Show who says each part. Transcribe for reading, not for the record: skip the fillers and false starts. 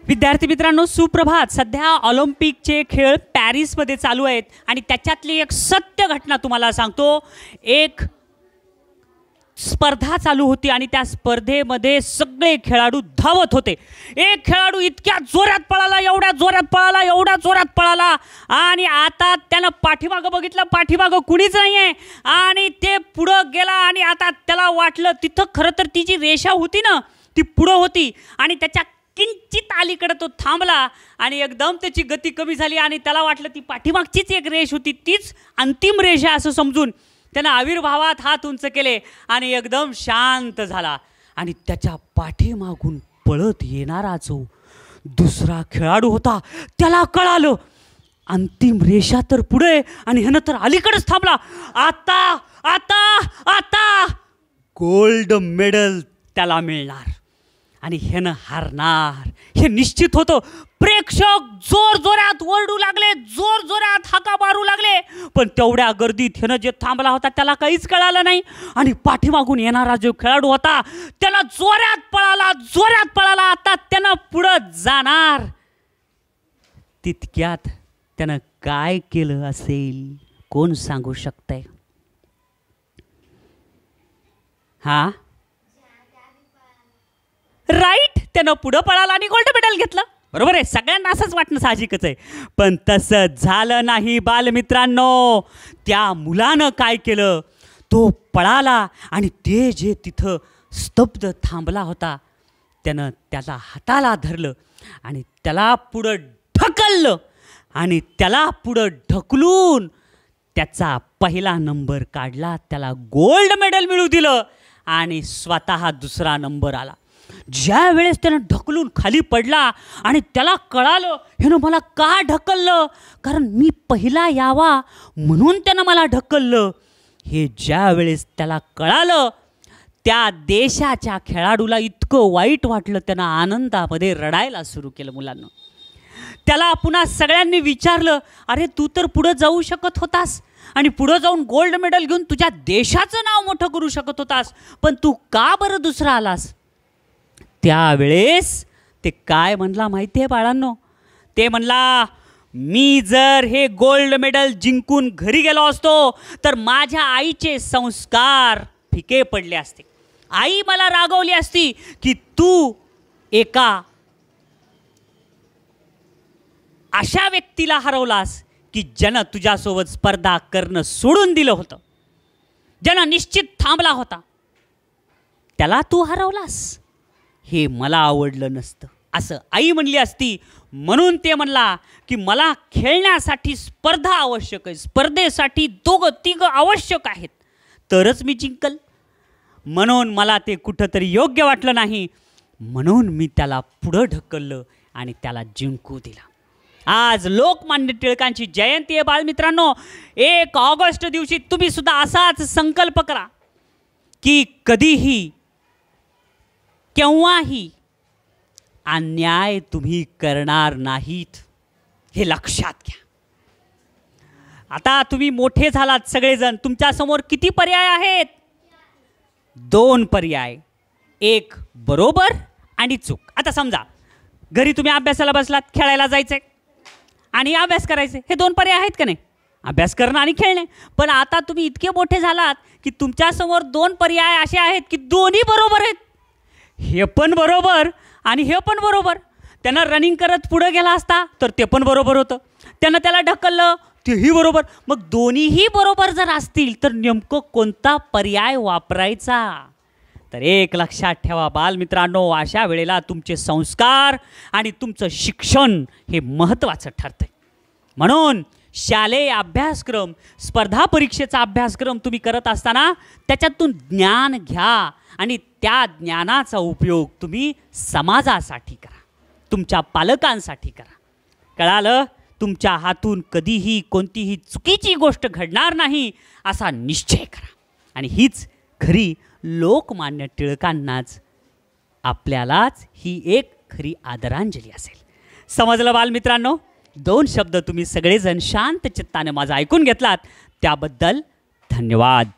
Speaker 1: विद्यार्थी मित्रांनो, सुप्रभात. सध्या ऑलिम्पिकचे खेळ पॅरिसमध्ये चालू आहेत आणि त्याच्यातली एक सत्य घटना तुम्हाला सांगतो. एक स्पर्धा चालू होती आणि त्या स्पर्धेमध्ये सगळे खेळाडू धावत होते. एक खेळाडू इतक्या जोरात पळाला, एवढ्या जोरात पळाला आणि आता त्यानं पाठीमागं बघितलं, पाठीमागं कुणीच नाही आहे आणि ते पुढं गेला आणि आता त्याला वाटलं तिथं खरं तर ती जी रेषा होती ना ती पुढं होती आणि त्याच्या किंचित अलीकडे तो थांबला आणि एकदम त्याची गती कमी झाली आणि त्याला वाटलं ती पाठीमागचीच एक रेष होती, तीच अंतिम रेष आहे असं समजून त्यानं आविर्भावात हात उंच केले आणि एकदम शांत झाला. आणि त्याच्या पाठीमागून पळत येणारा जो दुसरा खेळाडू होता त्याला कळालं अंतिम रेषा तर पुढे आणि ह्यानं तर अलीकडेच थांबला. आता आता आता गोल्ड मेडल त्याला मिळणार आणि ह्यानं हारणार हे निश्चित होतं. प्रेक्षक जोर जोरात ओरडू लागले, जोर जोरात हाका मारू लागले, पण तेवढ्या गर्दीत ह्यानं जे थांबला होता त्याला काहीच कळालं नाही आणि पाठीमागून येणारा जो खेळाडू होता त्याला जोरात पळाला. आता त्यानं पुढं जाणार. तितक्यात त्यानं काय केलं असेल कोण सांगू शकतंय? हा, राईट, त्यानं पुढं पळाला आणि गोल्ड मेडल घेतलं. बरोबर आहे, सगळ्यांना असंच वाटणं साहजिकच आहे. पण तसं झालं नाही बालमित्रांनो. त्या मुलानं काय केलं, तो पळाला आणि ते जे तिथं स्तब्ध थांबला होता त्यानं त्याला हाताला धरलं आणि त्याला पुढं ढकललं आणि त्याला पुढं ढकलून त्याचा पहिला नंबर काढला, त्याला गोल्ड मेडल मिळू दिलं आणि स्वतः दुसरा नंबर आला. ज्या वेळेस त्यानं ढकलून खाली पडला आणि त्याला कळालं ह्यानं मला का ढकललं, कारण मी पहिला यावा म्हणून त्यानं मला ढकललं. हे ज्या वेळेस त्याला कळालं त्या देशाच्या खेळाडूला इतकं वाईट वाटलं, त्यानं आनंदामध्ये रडायला सुरू केलं. मुलांना त्याला पुन्हा सगळ्यांनी विचारलं, अरे तू तर पुढं जाऊ शकत होतास आणि पुढं जाऊन गोल्ड मेडल घेऊन तुझ्या देशाचं नाव मोठं करू शकत होतास, पण तू का बरं दुसरा आलास? त्यावेळेस ते काय म्हणला माहिती आहे बाळांनो? ते म्हणला, मी जर हे गोल्ड मेडल जिंकून घरी गेलो असतो तर माझ्या आईचे संस्कार फिके पडले असते. आई मला रागवली असती की तू एका अशा व्यक्तीला हरवलास की ज्यानं तुझ्यासोबत स्पर्धा करणं सोडून दिलं होतं, ज्यानं निश्चित थांबला होता, त्याला तू हरवलास. हे मला आवडलं नसतं असं आई म्हणली असती. म्हणून ते म्हणला की मला खेळण्यासाठी स्पर्धा आवश्यक आहे, स्पर्धेसाठी दोघं तिघं आवश्यक आहेत तरच मी जिंकल. म्हणून मला ते कुठंतरी योग्य वाटलं नाही, म्हणून मी त्याला पुढं ढकललं आणि त्याला जिंकू दिला. आज लोकमान्य टिळकांची जयंती आहे बाळमित्रांनो. 1 ऑगस्ट दिवशी तुम्ही सुद्धा असाच संकल्प करा की कधीही केव्हाही अन्याय तुम्ही करणार नाहीत, हे लक्षात घ्या. आता तुम्ही मोठे झालात सगळेजण, तुमच्यासमोर किती पर्याय आहेत? 2 पर्याय, एक बरोबर आणि चूक. आता समजा घरी तुम्ही अभ्यासाला बसलात, खेळायला जायचंय आणि अभ्यास करायचे, हे 2 पर्याय आहेत का नाही? अभ्यास करणं आणि खेळणे. पण आता तुम्ही इतके मोठे झालात की तुमच्यासमोर 2 पर्याय असे आहेत की दोन्ही बरोबर आहेत. हे पण बरोबर आणि हे पण बरोबर. त्यानं रनिंग करत पुढे गेला असता तर ते पण बरोबर होतं, त्यानं त्याला ढकललं तेही बरोबर. मग दोन्हीही बरोबर जर असतील तर नेमकं कोणता पर्याय वापरायचा? तर एक लक्षात ठेवा बालमित्रांनो, अशा वेळेला तुमचे संस्कार आणि तुमचं शिक्षण हे महत्त्वाचं ठरतं. म्हणून शालेय अभ्यासक्रम, स्पर्धा परीक्षेचा अभ्यासक्रम तुम्ही करत असताना त्याच्यातून ज्ञान घ्या आणि त्या ज्ञानाचा उपयोग तुम्ही समाजासाठी करा, तुमच्या पालकांसाठी करा. कळालं? तुमच्या हातून कधीही कोणतीही चुकीची गोष्ट घडणार नाही असा निश्चय करा. आणि हीच खरी लोकमान्य टिळकांनाच आपल्यालाच ही एक खरी आदरांजली असेल. समजलं बालमित्रांनो? 2 शब्द तुम्ही सगळेजण शांत चित्ताने माझं ऐकून घेतलात त्याबद्दल धन्यवाद.